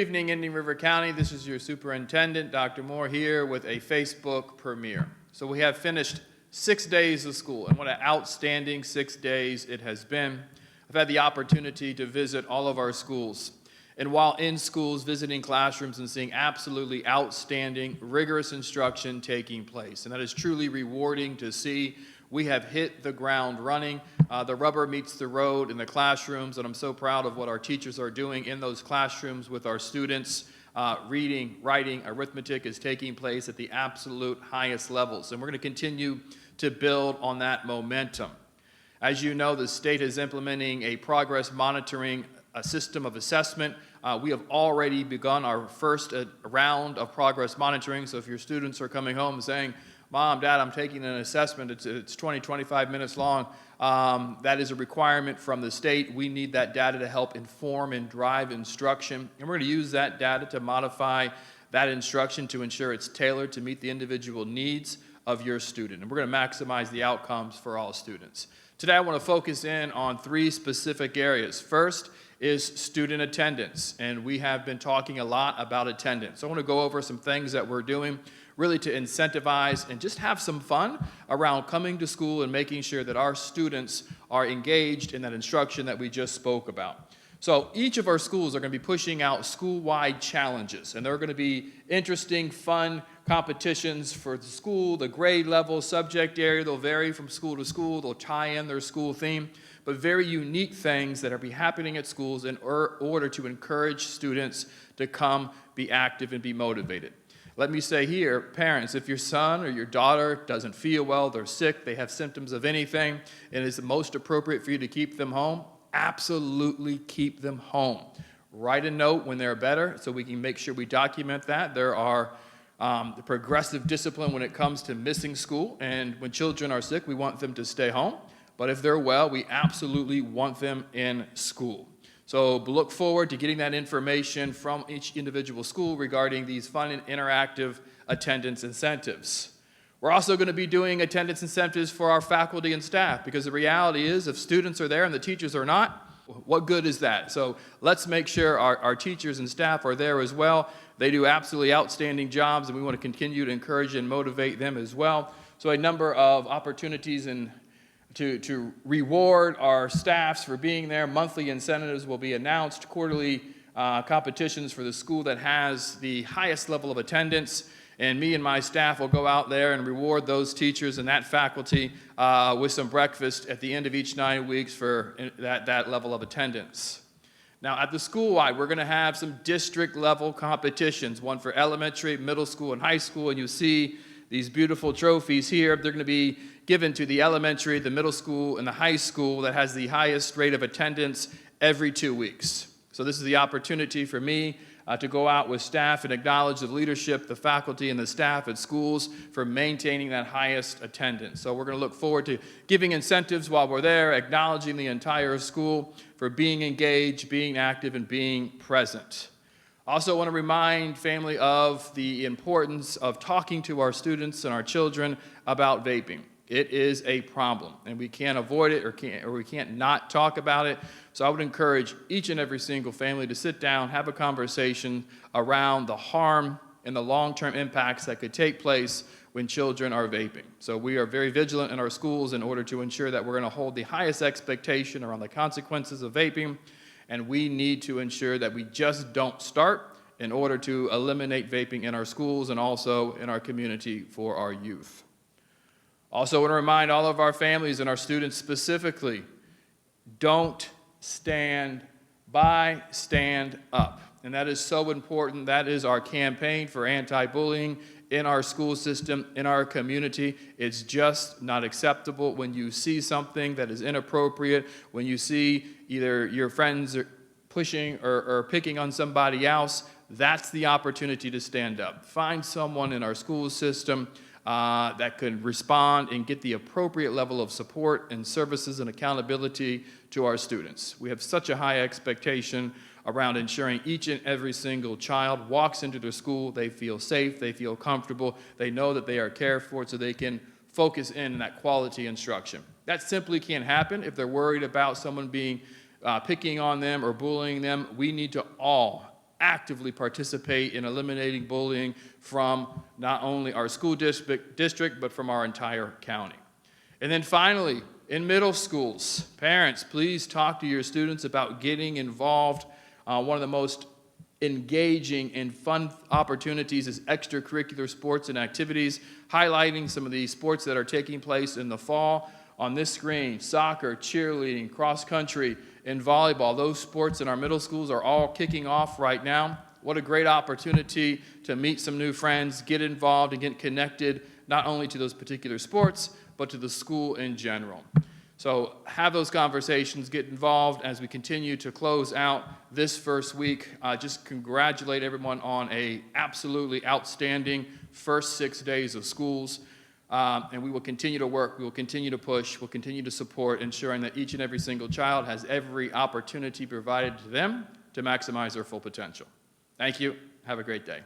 evening, Indian River County. This is your superintendent, Dr. Moore, here with a Facebook premiere. So we have finished 6 days of school, and what an outstanding 6 days it has been. I've had the opportunity to visit all of our schools. And while in schools, visiting classrooms and seeing absolutely outstanding, rigorous instruction taking place. And that is truly rewarding to see. We have hit the ground running. The rubber meets the road in the classrooms, and I'm so proud of what our teachers are doing in those classrooms with our students. Reading, writing, arithmetic is taking place at the absolute highest levels, and we're going to continue to build on that momentum. As you know, the state is implementing a progress monitoring system of assessment. We have already begun our first round of progress monitoring, so if your students are coming home saying, Mom, Dad, I'm taking an assessment, it's 20, 25 minutes long, that is a requirement from the state. We need that data to help inform and drive instruction, and we're going to use that data to modify that instruction to ensure it's tailored to meet the individual needs of your student, and we're going to maximize the outcomes for all students. Today I want to focus in on 3 specific areas. First is student attendance, and we have been talking a lot about attendance. So I want to go over some things that we're doing really to incentivize and just have some fun around coming to school and making sure that our students are engaged in that instruction that we just spoke about. So each of our schools are going to be pushing out school-wide challenges, and they're going to be interesting, fun competitions for the school, the grade level, subject area. They'll vary from school to school. They'll tie in their school theme, but very unique things that are be happening at schools in order to encourage students to come, be active, and be motivated. Let me say here, parents, if your son or your daughter doesn't feel well, they're sick, they have symptoms of anything, and it's the most appropriate for you to keep them home, absolutely keep them home. Write a note when they're better so we can make sure we document that. There are the progressive discipline when it comes to missing school, and when children are sick, we want them to stay home. But if they're well, we absolutely want them in school. So look forward to getting that information from each individual school regarding these fun and interactive attendance incentives. We're also going to be doing attendance incentives for our faculty and staff, because the reality is if students are there and the teachers are not, what good is that? So let's make sure our teachers and staff are there as well. They do absolutely outstanding jobs, and we want to continue to encourage and motivate them as well. So a number of opportunities to reward our staffs for being there. Monthly incentives will be announced, quarterly competitions for the school that has the highest level of attendance, and me and my staff will go out there and reward those teachers and that faculty with some breakfast at the end of each 9 weeks for that level of attendance. Now at the school-wide, we're going to have some district-level competitions, one for elementary, middle school, and high school, and you see these beautiful trophies here. They're going to be given to the elementary, the middle school, and the high school that has the highest rate of attendance every 2 weeks. So this is the opportunity for me to go out with staff and acknowledge the leadership, the faculty, and the staff at schools for maintaining that highest attendance. So we're going to look forward to giving incentives while we're there, acknowledging the entire school for being engaged, being active, and being present. Also want to remind family of the importance of talking to our students and our children about vaping. It is a problem, and we can't avoid it or we can't not talk about it. So I would encourage each and every single family to sit down, have a conversation around the harm and the long-term impacts that could take place when children are vaping. So we are very vigilant in our schools in order to ensure that we're going to hold the highest expectation around the consequences of vaping, and we need to ensure that we just don't start in order to eliminate vaping in our schools and also in our community for our youth. Also want to remind all of our families and our students specifically, don't stand by, stand up. And that is so important. That is our campaign for anti-bullying in our school system, in our community. It's just not acceptable when you see something that is inappropriate, when you see either your friends are pushing or picking on somebody else. That's the opportunity to stand up. Find someone in our school system that could respond and get the appropriate level of support and services and accountability to our students. We have such a high expectation around ensuring each and every single child walks into their school, they feel safe, they feel comfortable, they know that they are cared for so they can focus in that quality instruction. That simply can't happen if they're worried about someone being picking on them or bullying them. We need to all actively participate in eliminating bullying from not only our school district, but from our entire county. And then finally, in middle schools, parents, please talk to your students about getting involved. One of the most engaging and fun opportunities is extracurricular sports and activities, highlighting some of the sports that are taking place in the fall. On this screen, soccer, cheerleading, cross country, and volleyball. Those sports in our middle schools are all kicking off right now. What a great opportunity to meet some new friends, get involved, and get connected not only to those particular sports, but to the school in general. So have those conversations, get involved as we continue to close out this first week. Just congratulate everyone on an absolutely outstanding first 6 days of schools. And we will continue to work, we will continue to push, we'll continue to support, ensuring that each and every single child has every opportunity provided to them to maximize their full potential. Thank you. Have a great day.